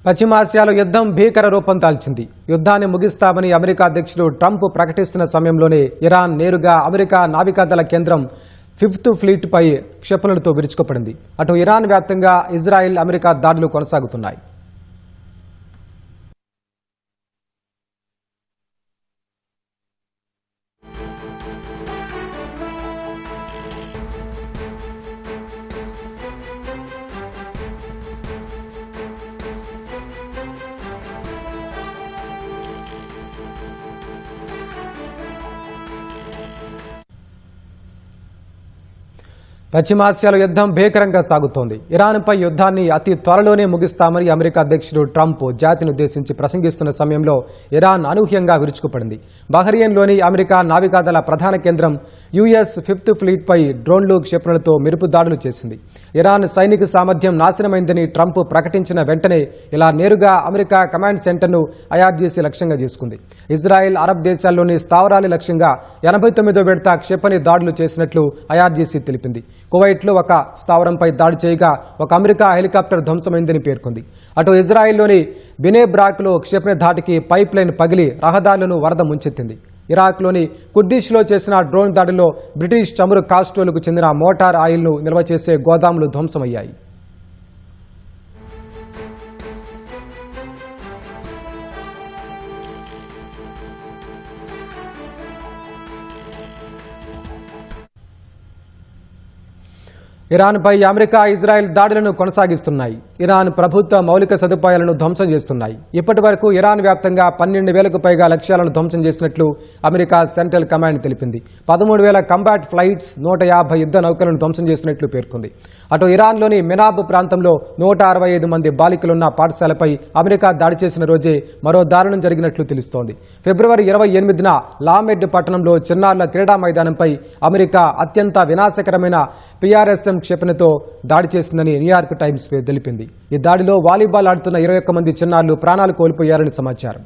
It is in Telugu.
పశ్చిమాసియాలో యుద్ధం భీకర రూపం దాల్చింది. యుద్ధాన్ని ముగిస్తామని అమెరికా అధ్యక్షుడు ట్రంప్ ప్రకటిస్తున్న సమయంలోనే ఇరాన్ నేరుగా అమెరికా నావికాదళ కేంద్రం 5th ఫ్లీట్ పై క్షిపణులతో విరుచుకుపడింది. అటు ఇరాన్ వ్యాప్తంగా ఇజ్రాయెల్, అమెరికా దాడులు కొనసాగుతున్నాయి. పశ్చిమాసియాలో యుద్ధం భీకరంగా సాగుతోంది. ఇరాన్పై యుద్ధాన్ని అతి త్వరలోనే ముగిస్తామని అమెరికా అధ్యక్షుడు ట్రంప్ జాతిని ఉద్దేశించి ప్రసంగిస్తున్న సమయంలో ఇరాన్ అనూహ్యంగా విరుచుకుపడింది. బహ్రెయిన్లోని అమెరికా నావికాదళ ప్రధాన కేంద్రం యుఎస్ 5th ఫ్లీట్ పై డ్రోన్లు, క్షిపణులతో మెరుపు దాడులు చేసింది. ఇరాన్ సైనిక సామర్థ్యం నాశనమైందని ట్రంప్ ప్రకటించిన వెంటనే ఇలా నేరుగా అమెరికా కమాండ్ సెంటర్ను ఐఆర్జీసీ లక్ష్యంగా చేసుకుంది. ఇజ్రాయెల్, అరబ్ దేశాల్లోని స్థావరాల లక్ష్యంగా 89వ విడత క్షిపణి దాడులు చేసినట్లు ఐఆర్జీసీ తెలిపింది. కువైట్లో ఒక స్థావరంపై దాడి చేయగా ఒక అమెరికా హెలికాప్టర్ ధ్వంసమైందని పేర్కొంది. అటు ఇజ్రాయెల్లోని బినేబ్రాక్లో క్షిపణి ధాటికి పైప్ లైన్ పగిలి రహదారులను వరద ముంచెత్తింది. ఇరాక్లోని కుర్దిష్లో చేసిన డ్రోన్ దాడిలో బ్రిటిష్ చమురు కాస్టోలకు చెందిన మోటార్ ఆయిల్ను నిల్వ చేసే గోదాములు ధ్వంసమయ్యాయి. ఇరాన్పై అమెరికా, ఇజ్రాయెల్ దాడులను కొనసాగిస్తున్నాయి. ఇరాన్ ప్రభుత్వ మౌలిక సదుపాయాలను ధ్వంసం చేస్తున్నాయి. ఇప్పటి వరకు ఇరాన్ వ్యాప్తంగా 12,000కు పైగా లక్ష్యాలను ధ్వంసం చేసినట్లు అమెరికా సెంట్రల్ కమాండ్ తెలిపింది. 13,000 కంబాట్ ఫ్లైట్స్, 150 యుద్ధ నౌకలను ధ్వంసం చేసినట్లు పేర్కొంది. అటు ఇరాన్లోని మెనాబ్ ప్రాంతంలో 165 మంది బాలికలున్న పాఠశాలపై అమెరికా దాడి చేసిన రోజే మరో దారుణం జరిగినట్లు తెలుస్తోంది. ఫిబ్రవరి 28న లామెడ్ పట్టణంలో చిన్నారుల క్రీడా మైదానంపై అమెరికా అత్యంత వినాశకరమైన PRSM క్షిపణితో దాడి చేసిందని న్యూయార్క్ టైమ్స్ తెలిపింది. ఈ దాడిలో వాలీబాల్ ఆడుతున్న 21 మంది చిన్నారులు ప్రాణాలు కోల్పోయారని సమాచారం.